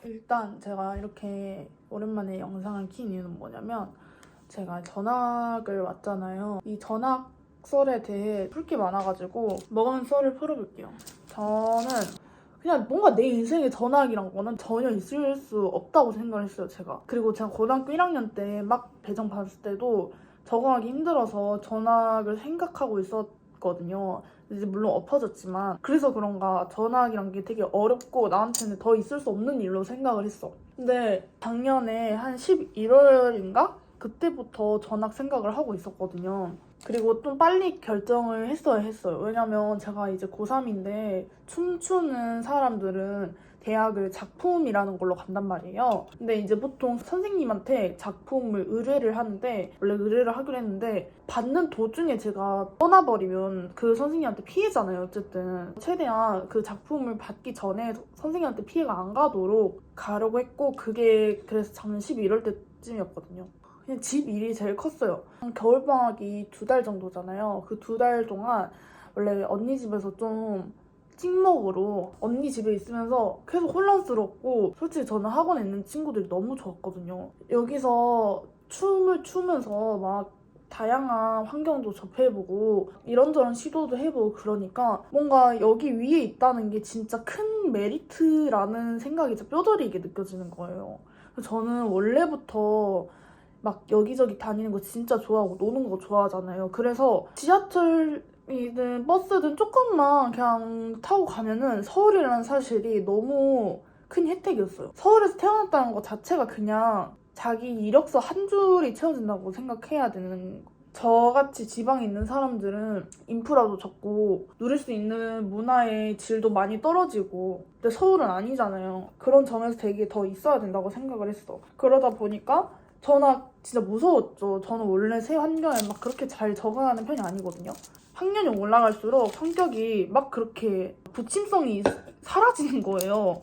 일단 제가 이렇게 오랜만에 영상을 킨 이유는 뭐냐면 제가 전학을 왔잖아요. 이 전학 썰에 대해 풀 게 많아가지고 먹은 썰을 풀어볼게요. 저는 그냥 뭔가 내 인생에 전학이란 거는 전혀 있을 수 없다고 생각을 했어요, 제가. 그리고 제가 고등학교 1학년 때 막 배정 받았을 때도 적응하기 힘들어서 전학을 생각하고 있었거든요. 이제 물론 엎어졌지만 그래서 그런가 전학이란 게 되게 어렵고 나한테는 더 있을 수 없는 일로 생각을 했어. 근데 작년에 한 11월인가? 그때부터 전학 생각을 하고 있었거든요. 그리고 좀 빨리 결정을 했어요. 왜냐면 제가 이제 고3인데 춤추는 사람들은 대학을 작품이라는 걸로 간단 말이에요. 근데 이제 보통 선생님한테 작품을 의뢰를 하는데, 원래 의뢰를 하기로 했는데 받는 도중에 제가 떠나버리면 그 선생님한테 피해잖아요. 어쨌든 최대한 그 작품을 받기 전에 선생님한테 피해가 안 가도록 가려고 했고, 그게 그래서 작년 12월 때쯤이었거든요. 그냥 집 일이 제일 컸어요. 겨울방학이 2달 정도잖아요. 그 2달 동안 원래 언니 집에서 좀 찍먹으로 언니 집에 있으면서 계속 혼란스럽고, 솔직히 저는 학원에 있는 친구들이 너무 좋았거든요. 여기서 춤을 추면서 막 다양한 환경도 접해보고 이런저런 시도도 해보고, 그러니까 뭔가 여기 위에 있다는 게 진짜 큰 메리트라는 생각이 진짜 뼈저리게 느껴지는 거예요. 저는 원래부터 막 여기저기 다니는 거 진짜 좋아하고 노는 거 좋아하잖아요. 그래서 지하철이든 버스든 조금만 그냥 타고 가면은 서울이라는 사실이 너무 큰 혜택이었어요. 서울에서 태어났다는 것 자체가 그냥 자기 이력서 한 줄이 채워진다고 생각해야 되는 거. 저같이 지방에 있는 사람들은 인프라도 적고 누릴 수 있는 문화의 질도 많이 떨어지고, 근데 서울은 아니잖아요. 그런 점에서 되게 더 있어야 된다고 생각을 했어. 그러다 보니까 전학 진짜 무서웠죠. 저는 원래 새 환경에 막 그렇게 잘 적응하는 편이 아니거든요. 학년이 올라갈수록 성격이 막 그렇게 부침성이 사라지는 거예요.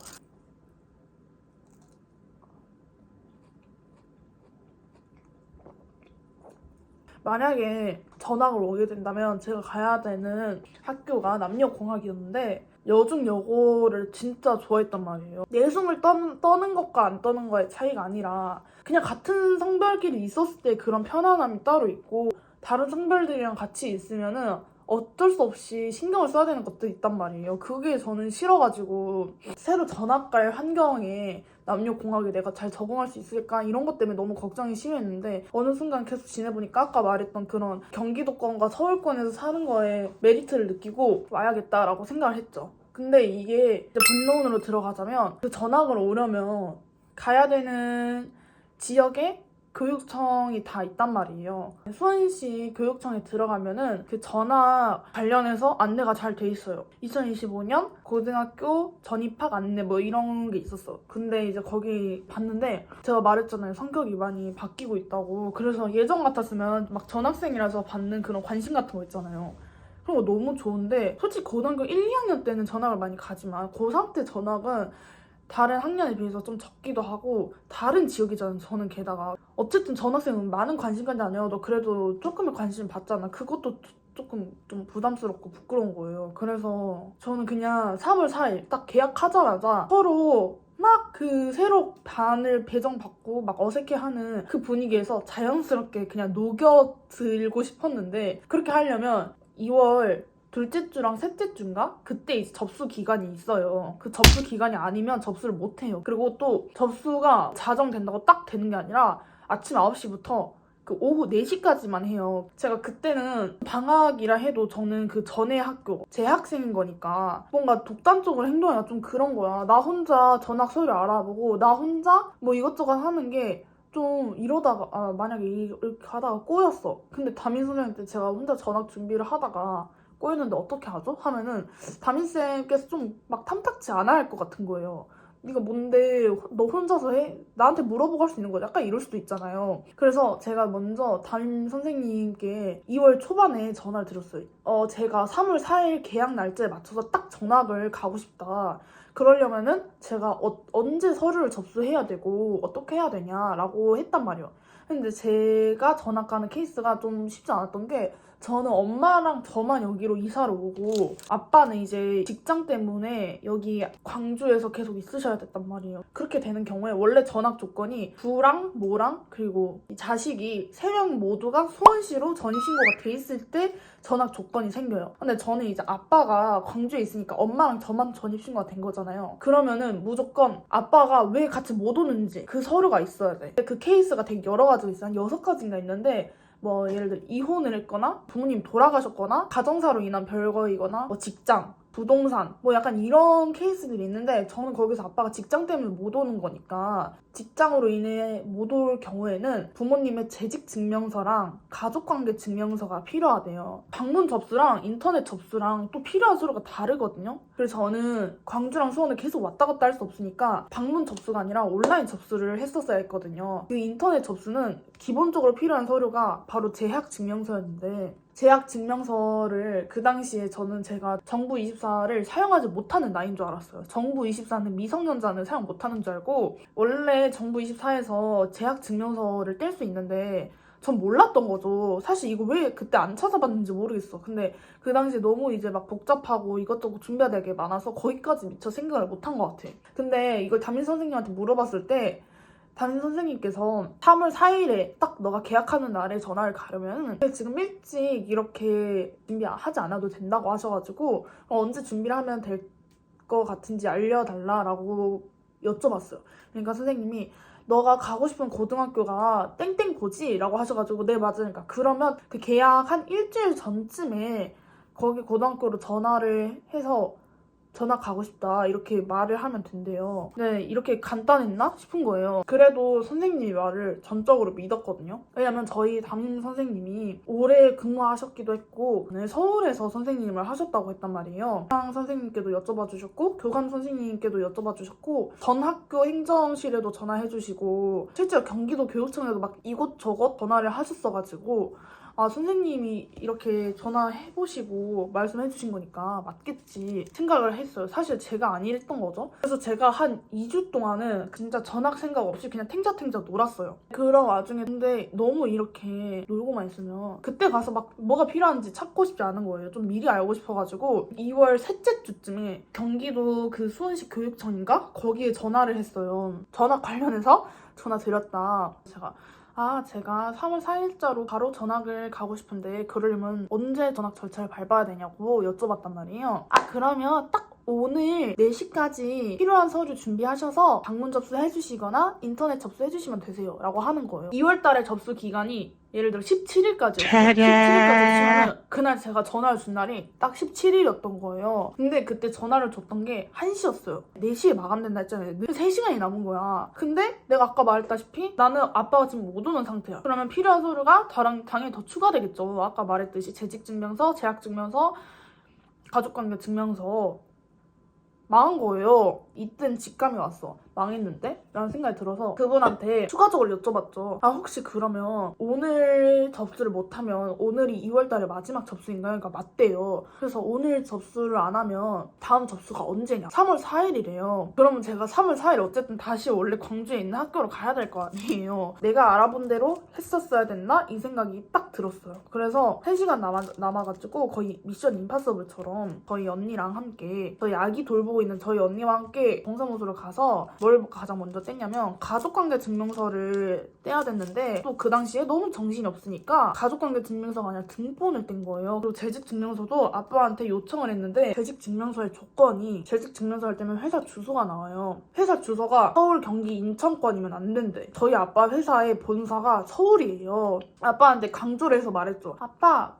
만약에 전학을 오게 된다면 제가 가야 되는 학교가 남녀공학이었는데 여중 여고를 진짜 좋아했단 말이에요. 내숭을 떠는 것과 안 떠는 거의 차이가 아니라 그냥 같은 성별끼리 있었을 때 그런 편안함이 따로 있고, 다른 성별들이랑 같이 있으면은 어쩔 수 없이 신경을 써야 되는 것도 있단 말이에요. 그게 저는 싫어가지고 새로 전학 갈 환경에 남녀공학에 내가 잘 적응할 수 있을까 이런 것 때문에 너무 걱정이 심했는데, 어느 순간 계속 지내보니까 아까 말했던 그런 경기도권과 서울권에서 사는 거에 메리트를 느끼고 와야겠다라고 생각을 했죠. 근데 이게 이제 본론으로 들어가자면, 그 전학을 오려면 가야 되는 지역에 교육청이 다 있단 말이에요. 수원시 교육청에 들어가면은 그 전학 관련해서 안내가 잘 돼 있어요. 2025년 고등학교 전입학 안내 뭐 이런 게 있었어. 근데 이제 거기 봤는데 제가 말했잖아요. 성격이 많이 바뀌고 있다고. 그래서 예전 같았으면 막 전학생이라서 받는 그런 관심 같은 거 있잖아요. 그런 거 너무 좋은데, 솔직히 고등학교 1, 2학년 때는 전학을 많이 가지만 고3 때 전학은 다른 학년에 비해서 좀 적기도 하고 다른 지역이잖아요. 저는 게다가 어쨌든 전학생은 많은 관심까지 아니어도 그래도 조금의 관심 받잖아. 그것도 조금 좀 부담스럽고 부끄러운 거예요. 그래서 저는 그냥 3월 4일 딱 계약하자마자 서로 막 그 새로 반을 배정받고 막 어색해하는 그 분위기에서 자연스럽게 그냥 녹여들고 싶었는데, 그렇게 하려면 2월 둘째 주랑 셋째 주인가? 그때 이제 접수 기간이 있어요. 그 접수 기간이 아니면 접수를 못 해요. 그리고 또 접수가 자정된다고 딱 되는 게 아니라 아침 9시부터 그 오후 4시까지만 해요. 제가 그때는 방학이라 해도 저는 그 전에 학교 재학생인 거니까 뭔가 독단적으로 행동하기가 좀 그런 거야. 나 혼자 전학 서류 알아보고 나 혼자 뭐 이것저것 하는 게 좀 이러다가 만약에 이렇게 하다가 꼬였어. 근데 담임 선생님한테 제가 혼자 전학 준비를 하다가 꼬였는데 어떻게 하죠? 하면은 담임쌤께서 좀 막 탐탁치 않아 할 것 같은 거예요. 네가 뭔데 너 혼자서 해? 나한테 물어보고 할 수 있는 거야. 약간 이럴 수도 있잖아요. 그래서 제가 먼저 담임 선생님께 2월 초반에 전화를 드렸어요. 제가 3월 4일 개학 날짜에 맞춰서 딱 전학을 가고 싶다. 그러려면은 제가 언제 서류를 접수해야 되고 어떻게 해야 되냐라고 했단 말이에요. 근데 제가 전학 가는 케이스가 좀 쉽지 않았던 게, 저는 엄마랑 저만 여기로 이사를 오고 아빠는 이제 직장 때문에 여기 광주에서 계속 있으셔야 됐단 말이에요. 그렇게 되는 경우에 원래 전학 조건이 부랑 모랑 그리고 자식이 3명 모두가 수원시로 전입신고가 돼 있을 때 전학 조건이 생겨요. 근데 저는 이제 아빠가 광주에 있으니까 엄마랑 저만 전입신고가 된 거잖아요. 그러면은 무조건 아빠가 왜 같이 못 오는지 그 서류가 있어야 돼. 그 케이스가 되게 여러 가지가 있어요. 한 6가지인가 있는데 뭐 예를 들어 이혼을 했거나 부모님 돌아가셨거나 가정사로 인한 별거이거나 뭐 직장, 부동산 뭐 약간 이런 케이스들이 있는데 저는 거기서 아빠가 직장 때문에 못 오는 거니까 직장으로 인해 못 올 경우에는 부모님의 재직 증명서랑 가족관계 증명서가 필요하대요. 방문 접수랑 인터넷 접수랑 또 필요한 서류가 다르거든요. 그래서 저는 광주랑 수원을 계속 왔다 갔다 할 수 없으니까 방문 접수가 아니라 온라인 접수를 했었어야 했거든요. 그 인터넷 접수는 기본적으로 필요한 서류가 바로 재학 증명서였는데 재학 증명서를 그 당시에 제가 정부24를 사용하지 못하는 나이인 줄 알았어요. 정부24는 미성년자는 사용 못하는 줄 알고 원래 정부24에서 재학 증명서를 뗄 수 있는데 전 몰랐던 거죠. 사실 이거 왜 그때 안 찾아봤는지 모르겠어. 근데 그 당시에 너무 이제 막 복잡하고 이것저것 준비해야 될 게 많아서 거기까지 미처 생각을 못한 것 같아. 근데 이걸 담임 선생님한테 물어봤을 때 담임 선생님께서 3월 4일에 딱 너가 계약하는 날에 전화를 가려면 지금 일찍 이렇게 준비하지 않아도 된다고 하셔가지고 언제 준비를 하면 될 것 같은지 알려달라고 여쭤봤어요. 그러니까 선생님이 너가 가고 싶은 고등학교가 땡땡고지? 라고 하셔가지고 네 맞으니까 그러면 그 계약 한 일주일 전쯤에 거기 고등학교로 전화를 해서 전학 가고 싶다 이렇게 말을 하면 된대요. 네, 이렇게 간단했나 싶은 거예요. 그래도 선생님 말을 전적으로 믿었거든요. 왜냐면 저희 담임 선생님이 오래 근무하셨기도 했고 서울에서 선생님을 하셨다고 했단 말이에요. 교장 선생님께도 여쭤봐 주셨고 교감 선생님께도 여쭤봐 주셨고 전 학교 행정실에도 전화해 주시고 실제로 경기도 교육청에도 막 이곳저곳 전화를 하셨어가지고 아 선생님이 이렇게 전화해보시고 말씀해주신 거니까 맞겠지 생각을 했어요. 사실 제가 아니랬던 거죠. 그래서 제가 한 2주 동안은 진짜 전학 생각 없이 그냥 탱자탱자 놀았어요. 그런 와중에 근데 너무 이렇게 놀고만 있으면 그때 가서 막 뭐가 필요한지 찾고 싶지 않은 거예요. 좀 미리 알고 싶어가지고 2월 셋째 주쯤에 경기도 그 수원시 교육청인가? 거기에 전화를 했어요. 전학 관련해서 전화 드렸다. 제가 3월 4일자로 바로 전학을 가고 싶은데 그러려면 언제 전학 절차를 밟아야 되냐고 여쭤봤단 말이에요. 그러면 딱 오늘 4시까지 필요한 서류 준비하셔서 방문 접수해주시거나 인터넷 접수해주시면 되세요 라고 하는 거예요. 2월달에 접수 기간이 예를 들어 17일까지였어요. 17일까지 치면은 그날 제가 전화를 준 날이 딱 17일이었던 거예요. 근데 그때 전화를 줬던 게 1시였어요. 4시에 마감된다 했잖아요. 3시간이 남은 거야. 근데 내가 아까 말했다시피 나는 아빠가 지금 못 오는 상태야. 그러면 필요한 서류가 당연히 더 추가되겠죠. 아까 말했듯이 재직증명서, 재학증명서, 가족관계 증명서 망한 거예요. 이땐 직감이 왔어. 망했는데? 라는 생각이 들어서 그분한테 추가적으로 여쭤봤죠. 혹시 그러면 오늘 접수를 못하면 오늘이 2월달에 마지막 접수인가요? 그러니까 맞대요. 그래서 오늘 접수를 안 하면 다음 접수가 언제냐? 3월 4일이래요. 그러면 제가 3월 4일 어쨌든 다시 원래 광주에 있는 학교로 가야 될 거 아니에요. 내가 알아본 대로 했었어야 됐나? 이 생각이 딱 들었어요. 그래서 3시간 남아가지고 거의 미션 임파서블처럼 저희 언니랑 함께 저희 아기 돌보고 있는 저희 언니와 함께 동사무소를 가서 뭘 가장 먼저 뗐냐면 가족관계 증명서를 떼야 됐는데 또 그 당시에 너무 정신이 없으니까 가족관계 증명서가 아니라 등본을 뗀 거예요. 그리고 재직 증명서도 아빠한테 요청을 했는데 재직 증명서의 조건이 재직 증명서를 떼면 회사 주소가 나와요. 회사 주소가 서울, 경기, 인천권이면 안 된대. 저희 아빠 회사의 본사가 서울이에요. 아빠한테 강조를 해서 말했죠. 아빠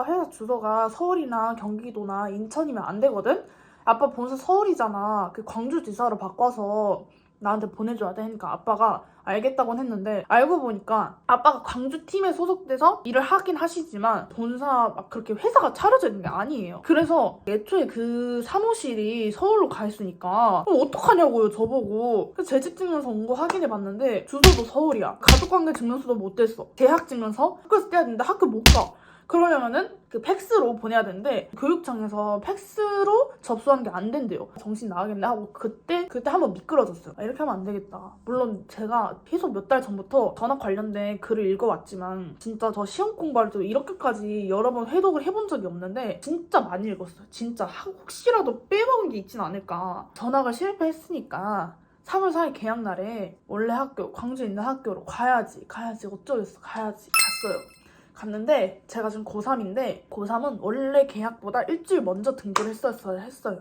회사 주소가 서울이나 경기도나 인천이면 안 되거든? 아빠 본사 서울이잖아. 그 광주지사로 바꿔서 나한테 보내줘야 돼. 하니까 아빠가 알겠다고는 했는데 알고 보니까 아빠가 광주팀에 소속돼서 일을 하긴 하시지만 본사 막 그렇게 회사가 차려져 있는 게 아니에요. 그래서 애초에 그 사무실이 서울로 가 있으니까 그럼 어떡하냐고요 저보고. 그래서 재직증명서 온 거 확인해봤는데 주소도 서울이야. 가족관계 증명서도 못 뗐어. 대학증명서 학교에서 떼야 되는데 학교 못 가. 그러려면은 그 팩스로 보내야 되는데 교육청에서 팩스로 접수한 게 안 된대요. 정신 나가겠네 하고 그때 한번 미끄러졌어요. 이렇게 하면 안 되겠다. 물론 제가 계속 몇 달 전부터 전학 관련된 글을 읽어왔지만 진짜 저 시험 공부할 때 이렇게까지 여러 번 회독을 해본 적이 없는데 진짜 많이 읽었어요. 진짜 혹시라도 빼먹은 게 있진 않을까. 전학을 실패했으니까 3월 4일 개학날에 원래 학교, 광주에 있는 학교로 가야지 어쩌겠어. 가야지. 갔어요. 갔는데 제가 지금 고3인데 고3은 원래 개학보다 일주일 먼저 등교를 했어요.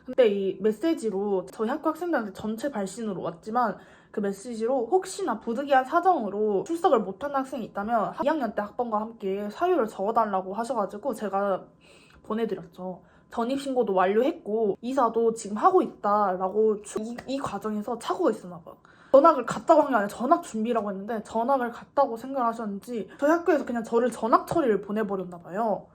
근데 이 메시지로 저희 학교 학생들한테 전체 발신으로 왔지만 그 메시지로 혹시나 부득이한 사정으로 출석을 못한 학생이 있다면 2학년 때 학번과 함께 사유를 적어달라고 하셔가지고 제가 보내드렸죠. 전입신고도 완료했고 이사도 지금 하고 있다라고 이 과정에서 착오가 있었나 봐요. 전학을 갔다고 한 게 아니라 전학 준비라고 했는데 전학을 갔다고 생각하셨는지 저희 학교에서 그냥 저를 전학 처리를 보내버렸나 봐요.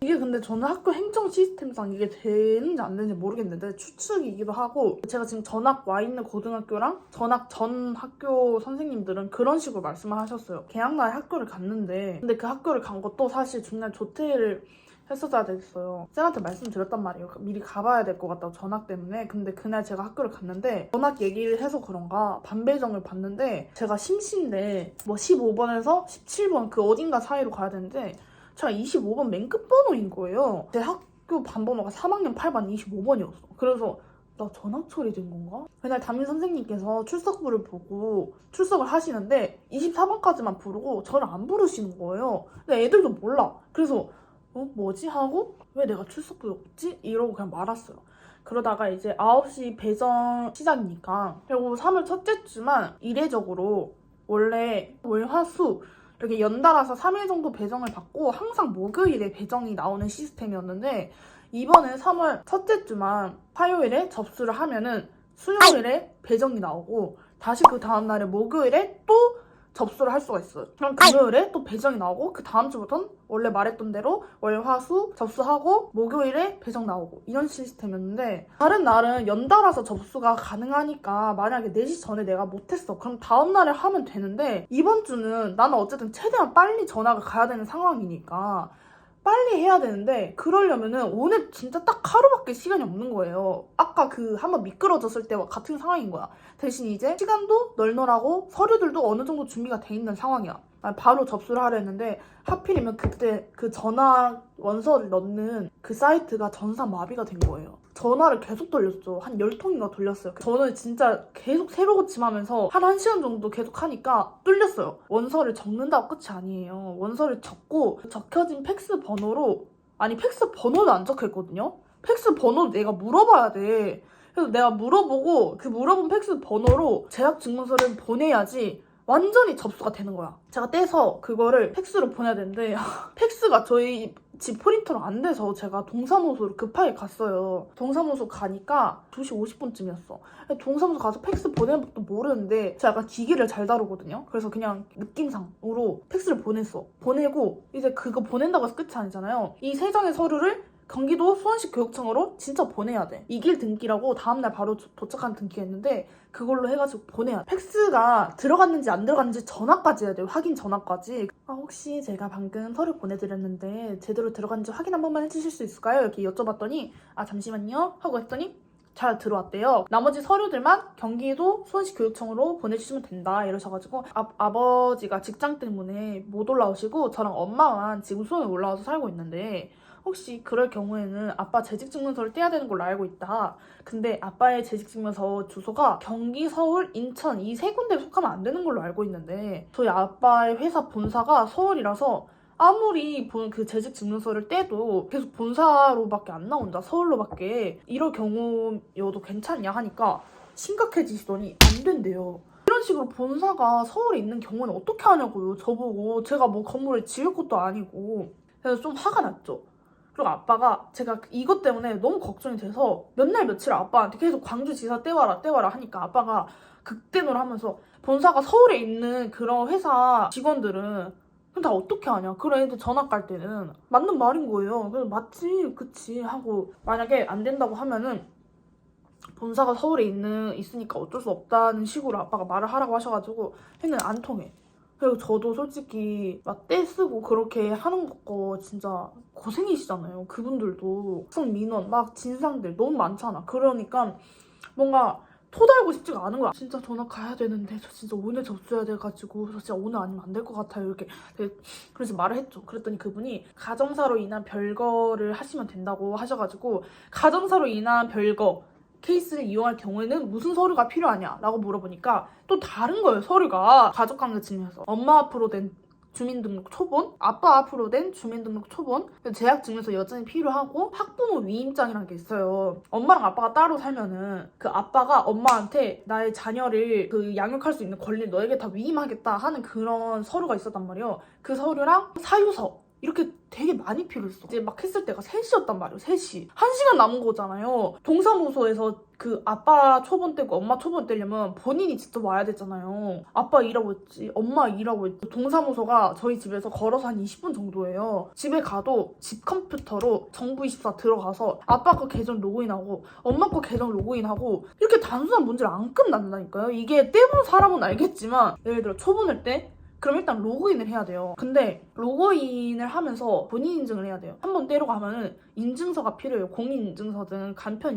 이게 근데 저는 학교 행정 시스템상 이게 되는지 안 되는지 모르겠는데 추측이기도 하고 제가 지금 전학 와 있는 고등학교랑 전학 전 학교 선생님들은 그런 식으로 말씀을 하셨어요. 개학날 학교를 갔는데 근데 그 학교를 간 것도 사실 중간에 조퇴를 했었어야 됐어요. 쌤한테 말씀드렸단 말이에요. 미리 가봐야 될 것 같다고 전학 때문에. 근데 그날 제가 학교를 갔는데 전학 얘기를 해서 그런가 반배정을 봤는데 제가 심시인데 뭐 15번에서 17번 그 어딘가 사이로 가야 되는데 제가 25번 맨 끝번호인 거예요. 제 학교 반번호가 3학년 8반 25번이었어. 그래서 나 전학 처리된 건가? 그날 담임 선생님께서 출석부를 보고 출석을 하시는데 24번까지만 부르고 저를 안 부르시는 거예요. 근데 애들도 몰라. 그래서 뭐지? 하고 왜 내가 출석부에 없지? 이러고 그냥 말았어요. 그러다가 이제 9시 배정 시작이니까 그리고 3월 첫째 주만 이례적으로 원래 월, 화, 수 이렇게 연달아서 3일 정도 배정을 받고 항상 목요일에 배정이 나오는 시스템이었는데 이번에 3월 첫째 주만 화요일에 접수를 하면은 수요일에 배정이 나오고 다시 그 다음날에 목요일에 또 접수를 할 수가 있어요. 그럼 금요일에 또 배정이 나오고 그 다음 주부터는 원래 말했던 대로 월, 화, 수 접수하고 목요일에 배정 나오고 이런 시스템이었는데 다른 날은 연달아서 접수가 가능하니까 만약에 4시 전에 내가 못했어. 그럼 다음 날에 하면 되는데 이번 주는 나는 어쨌든 최대한 빨리 전학을 가야 되는 상황이니까 빨리 해야 되는데 그러려면은 오늘 진짜 딱 하루밖에 시간이 없는 거예요. 아까 그 한번 미끄러졌을 때와 같은 상황인 거야. 대신 이제 시간도 널널하고 서류들도 어느 정도 준비가 돼 있는 상황이야. 바로 접수를 하려 했는데 하필이면 그때 그 전화 원서를 넣는 그 사이트가 전사 마비가 된 거예요. 전화를 계속 돌렸죠. 한 10통인가 돌렸어요. 저는 진짜 계속 새로 고침하면서 한 1시간 정도 계속 하니까 뚫렸어요. 원서를 적는다고 끝이 아니에요. 원서를 적고 적혀진 팩스 번호로 팩스 번호도 안 적혀있거든요. 팩스 번호도 내가 물어봐야 돼. 그래서 내가 물어보고 그 물어본 팩스 번호로 재학 증명서를 보내야지 완전히 접수가 되는 거야. 제가 떼서 그거를 팩스로 보내야 되는데 팩스가 저희 집 프린터로 안 돼서 제가 동사무소로 급하게 갔어요. 동사무소 가니까 2시 50분쯤이었어. 동사무소 가서 팩스 보내는 것도 모르는데 제가 약간 기기를 잘 다루거든요. 그래서 그냥 느낌상으로 팩스를 보냈어. 보내고 이제 그거 보낸다고 해서 끝이 아니잖아요. 이 3장의 서류를 경기도 수원시 교육청으로 진짜 보내야 돼. 이길 등기라고 다음날 바로 도착한 등기가 있는데 그걸로 해가지고 보내야 돼. 팩스가 들어갔는지 안 들어갔는지 전화까지 해야 돼요. 확인 전화까지. 혹시 제가 방금 서류 보내드렸는데 제대로 들어갔는지 확인 한 번만 해주실 수 있을까요? 이렇게 여쭤봤더니 잠시만요 하고 했더니 잘 들어왔대요. 나머지 서류들만 경기도 수원시 교육청으로 보내주시면 된다 이러셔가지고 아버지가 직장 때문에 못 올라오시고 저랑 엄마만 지금 수원에 올라와서 살고 있는데 혹시 그럴 경우에는 아빠 재직증명서를 떼야 되는 걸로 알고 있다. 근데 아빠의 재직증명서 주소가 경기, 서울, 인천 이 3군데에 속하면 안 되는 걸로 알고 있는데 저희 아빠의 회사 본사가 서울이라서 아무리 그 재직증명서를 떼도 계속 본사로밖에 안 나온다. 서울로밖에. 이럴 경우여도 괜찮냐 하니까 심각해지시더니 안 된대요. 이런 식으로 본사가 서울에 있는 경우는 어떻게 하냐고요. 저보고 제가 뭐 건물을 지을 것도 아니고. 그래서 좀 화가 났죠. 그리고 아빠가 제가 이것 때문에 너무 걱정이 돼서 몇 날 며칠 아빠한테 계속 광주지사 떼와라 하니까 아빠가 극대노를 하면서 본사가 서울에 있는 그런 회사 직원들은 그럼 다 어떻게 하냐. 그런 애들 전학 갈 때는 맞는 말인 거예요. 그래서 맞지 그치 하고 만약에 안 된다고 하면은 본사가 서울에 있으니까 어쩔 수 없다는 식으로 아빠가 말을 하라고 하셔가지고 했는데 안 통해. 그리고 저도 솔직히 막 떼쓰고 그렇게 하는 거 진짜 고생이시잖아요. 그분들도 학생 민원 막 진상들 너무 많잖아. 그러니까 뭔가 토달고 싶지가 않은 거야. 진짜 전학 가야 되는데 저 진짜 오늘 접수해야 돼가지고 저 진짜 오늘 아니면 안 될 것 같아요. 이렇게 그래서 말을 했죠. 그랬더니 그분이 가정사로 인한 별거를 하시면 된다고 하셔가지고 가정사로 인한 별거 케이스를 이용할 경우에는 무슨 서류가 필요하냐 라고 물어보니까 또 다른 거예요. 서류가 가족관계 증명서, 엄마 앞으로 된 주민등록 초본, 아빠 앞으로 된 주민등록 초본, 재학증명서 여전히 필요하고 학부모 위임장이라는 게 있어요. 엄마랑 아빠가 따로 살면은 그 아빠가 엄마한테 나의 자녀를 그 양육할 수 있는 권리를 너에게 다 위임하겠다 하는 그런 서류가 있었단 말이에요. 그 서류랑 사유서 이렇게 되게 많이 필요했어. 이제 막 했을 때가 3시였단 말이에요. 3시. 1시간 남은 거잖아요. 동사무소에서 그 아빠 초본 떼고 엄마 초본 떼려면 본인이 직접 와야 되잖아요. 아빠 일하고 있지. 엄마 일하고 있지. 동사무소가 저희 집에서 걸어서 한 20분 정도예요. 집에 가도 집 컴퓨터로 정부24 들어가서 아빠 거 계정 로그인하고 엄마 거 계정 로그인하고 이렇게 단순한 문제를 안 끝난다니까요. 이게 떼본 사람은 알겠지만 예를 들어 초본을 떼? 그럼 일단 로그인을 해야 돼요. 근데 로그인을 하면서 본인 인증을 해야 돼요. 한번 떼러 가면은 인증서가 필요해요. 공인인증서든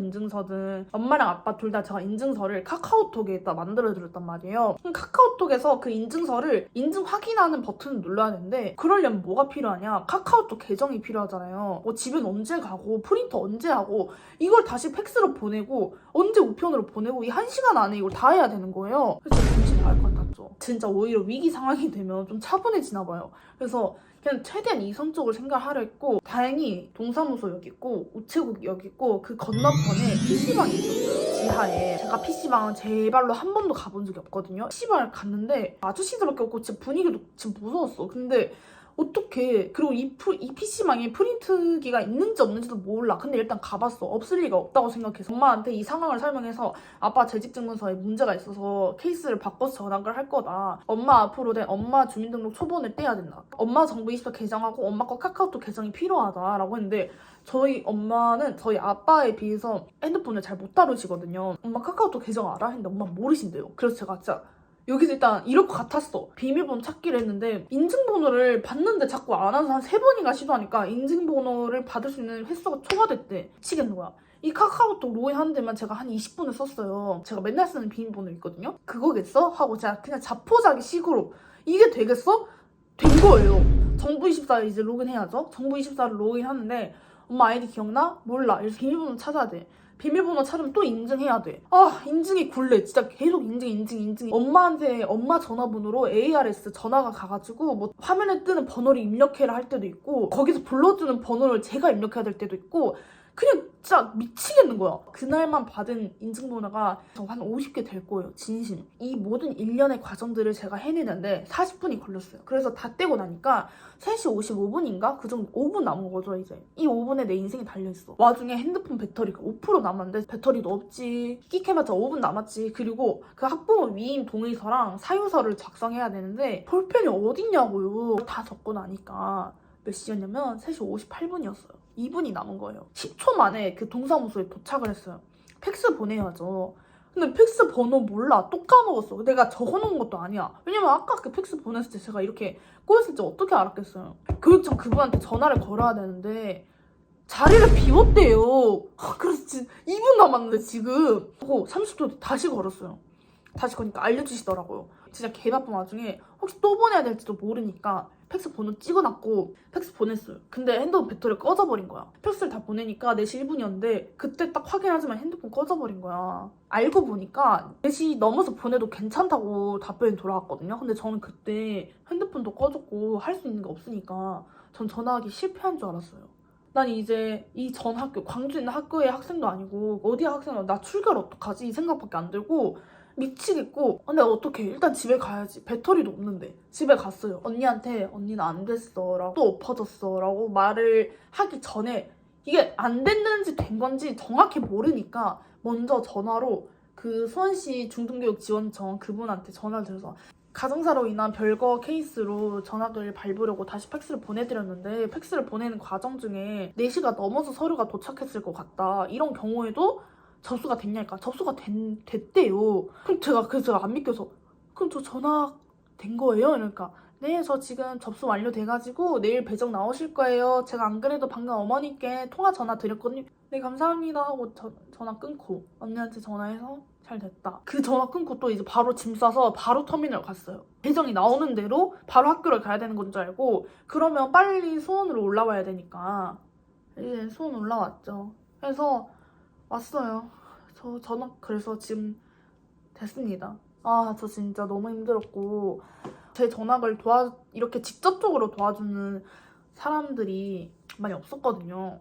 간편인증서든 엄마랑 아빠 둘 다 제가 인증서를 카카오톡에다 만들어드렸단 말이에요. 그럼 카카오톡에서 그 인증서를 인증 확인하는 버튼을 눌러야 되는데 그러려면 뭐가 필요하냐? 카카오톡 계정이 필요하잖아요. 집엔 언제 가고 프린터 언제 하고 이걸 다시 팩스로 보내고 언제 우편으로 보내고 이 1시간 안에 이걸 다 해야 되는 거예요. 그래서 정신이 나갈 것 같았죠. 진짜 오히려 위기 상황이 되면 좀 차분해지나 봐요. 그래서 그냥 최대한 이성적으로 생각하려 했고 다행히 동사무소 여기 있고 우체국 여기 있고 그 건너편에 PC방이 있었어요. 지하에. 제가 PC방은 제 발로 한 번도 가본 적이 없거든요. PC방을 갔는데 아저씨들밖에 없고 진짜 분위기도 진짜 무서웠어. 근데 어떻게 그리고 이 PC방에 프린트기가 있는지 없는지도 몰라. 근데 일단 가봤어. 없을 리가 없다고 생각해서 엄마한테 이 상황을 설명해서 아빠 재직증명서에 문제가 있어서 케이스를 바꿔서 전학을 할 거다. 엄마 앞으로 된 엄마 주민등록 초본을 떼야 된다. 엄마 정부24 계정하고 엄마 거 카카오톡 계정이 필요하다라고 했는데 저희 엄마는 저희 아빠에 비해서 핸드폰을 잘 못 다루시거든요. 엄마 카카오톡 계정 알아? 했는데 엄마 모르신대요. 그래서 제가 진짜 여기서 일단 이럴 것 같았어. 비밀번호 찾기를 했는데 인증번호를 받는데 자꾸 안 와서 한 3번인가 시도하니까 인증번호를 받을 수 있는 횟수가 초과됐대. 미치겠는 거야. 이 카카오톡 로그인하는 데만 제가 한 20분을 썼어요. 제가 맨날 쓰는 비밀번호 있거든요. 그거겠어? 하고 제가 그냥 자포자기 식으로 이게 되겠어? 된 거예요. 정부24에 이제 로그인해야죠. 정부24를 로그인하는데 엄마 아이디 기억나? 몰라. 그래서 비밀번호 찾아야 돼. 비밀번호 찾으면 또 인증해야 돼. 인증이 굴레. 진짜 계속 인증. 엄마한테 엄마 전화번호로 ARS 전화가 가가지고 뭐 화면에 뜨는 번호를 입력해라 할 때도 있고 거기서 불러주는 번호를 제가 입력해야 될 때도 있고 그냥 진짜 미치겠는 거야. 그날만 받은 인증번호가 한 50개 될 거예요. 진심. 이 모든 일련의 과정들을 제가 해내는데 40분이 걸렸어요. 그래서 다 떼고 나니까 3시 55분인가? 그 정도 5분 남은 거죠 이제. 이 5분에 내 인생이 달려있어. 와중에 핸드폰 배터리가 5% 남았는데 배터리도 없지. 끽해봤자 5분 남았지. 그리고 그 학부모 위임 동의서랑 사유서를 작성해야 되는데 볼펜이 어딨냐고요. 다 적고 나니까 몇 시였냐면 3시 58분이었어요. 2분이 남은 거예요. 10초 만에 그 동사무소에 도착을 했어요. 팩스 보내야죠. 근데 팩스 번호 몰라. 또 까먹었어. 내가 적어놓은 것도 아니야. 왜냐면 아까 그 팩스 보냈을 때 제가 이렇게 꼬였을 때 어떻게 알았겠어요. 교육청 그분한테 전화를 걸어야 되는데 자리를 비웠대요. 그래서 지금 2분 남았는데 지금 하고 30초 뒤에 다시 걸었어요. 다시 거니까 알려주시더라고요. 진짜 개바쁜 와중에 혹시 또 보내야 될지도 모르니까 팩스 번호 찍어놨고 팩스 보냈어요. 근데 핸드폰 배터리가 꺼져버린 거야. 팩스를 다 보내니까 4시 1분이었는데 그때 딱 확인하지만 핸드폰 꺼져버린 거야. 알고 보니까 4시 넘어서 보내도 괜찮다고 답변이 돌아왔거든요. 근데 저는 그때 핸드폰도 꺼졌고 할 수 있는 게 없으니까 전 전화하기 실패한 줄 알았어요. 난 이제 이 전 학교, 광주에 있는 학교의 학생도 아니고 어디 학생도 나 출결 어떡하지? 이 생각밖에 안 들고 미치겠고 근데 어떡해 일단 집에 가야지. 배터리도 없는데 집에 갔어요. 언니한테 언니는 안 됐어 라고 또 엎어졌어 라고 말을 하기 전에 이게 안 됐는지 된 건지 정확히 모르니까 먼저 전화로 그 수원시 중등교육지원청 그분한테 전화를 드려서 가정사로 인한 별거 케이스로 전학을 밟으려고 다시 팩스를 보내드렸는데 팩스를 보내는 과정 중에 4시가 넘어서 서류가 도착했을 것 같다. 이런 경우에도 접수가 됐냐니까 접수가 됐대요. 그래서 제가 안 믿겨서 그럼 저 전화 된 거예요? 그러니까 네, 저 지금 접수 완료돼가지고 내일 배정 나오실 거예요. 제가 안 그래도 방금 어머니께 통화 전화 드렸거든요. 네, 감사합니다 하고 전화 끊고 언니한테 전화해서 잘 됐다. 그 전화 끊고 또 이제 바로 짐 싸서 바로 터미널 갔어요. 배정이 나오는 대로 바로 학교를 가야 되는 건 줄 알고 그러면 빨리 수원으로 올라와야 되니까 이제 수원 올라왔죠. 그래서 왔어요. 저 전학 그래서 지금 됐습니다. 아, 저 진짜 너무 힘들었고 제 전학을 이렇게 직접적으로 도와주는 사람들이 많이 없었거든요.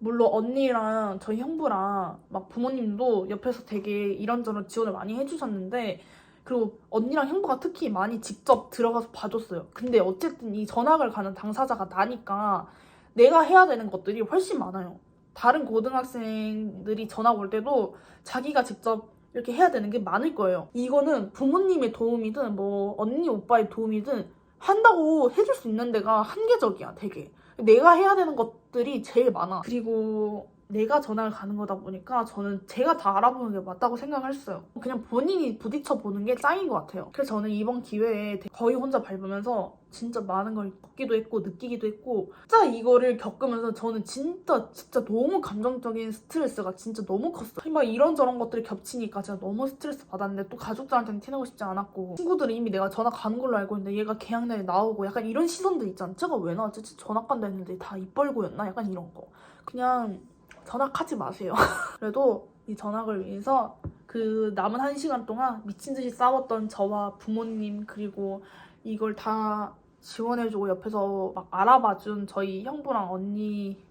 물론 언니랑 저희 형부랑 막 부모님도 옆에서 되게 이런저런 지원을 많이 해주셨는데 그리고 언니랑 형부가 특히 많이 직접 들어가서 봐줬어요. 근데 어쨌든 이 전학을 가는 당사자가 나니까 내가 해야 되는 것들이 훨씬 많아요. 다른 고등학생들이 전학 올 때도 자기가 직접 이렇게 해야 되는 게 많을 거예요. 이거는 부모님의 도움이든 뭐 언니 오빠의 도움이든 한다고 해줄 수 있는 데가 한계적이야, 되게. 내가 해야 되는 것들이 제일 많아. 그리고 내가 전학을 가는 거다 보니까 저는 제가 다 알아보는 게 맞다고 생각했어요. 그냥 본인이 부딪혀 보는 게 짱인 것 같아요. 그래서 저는 이번 기회에 거의 혼자 밟으면서 진짜 많은 걸 겪기도 했고 느끼기도 했고 진짜 이거를 겪으면서 저는 진짜 너무 감정적인 스트레스가 진짜 너무 컸어요. 막 이런저런 것들이 겹치니까 제가 너무 스트레스 받았는데 또 가족들한테는 티내고 싶지 않았고 친구들은 이미 내가 전학 가는 걸로 알고 있는데 얘가 개학날에 나오고 약간 이런 시선들 있잖아. 제가 왜 나왔지? 전학 간다 했는데 다 입 벌고였나? 약간 이런 거. 그냥 전학하지 마세요. 그래도 이 전학을 위해서 그 남은 1시간 동안 미친 듯이 싸웠던 저와 부모님 그리고 이걸 다 지원해주고 옆에서 막 알아봐준 저희 형부랑 언니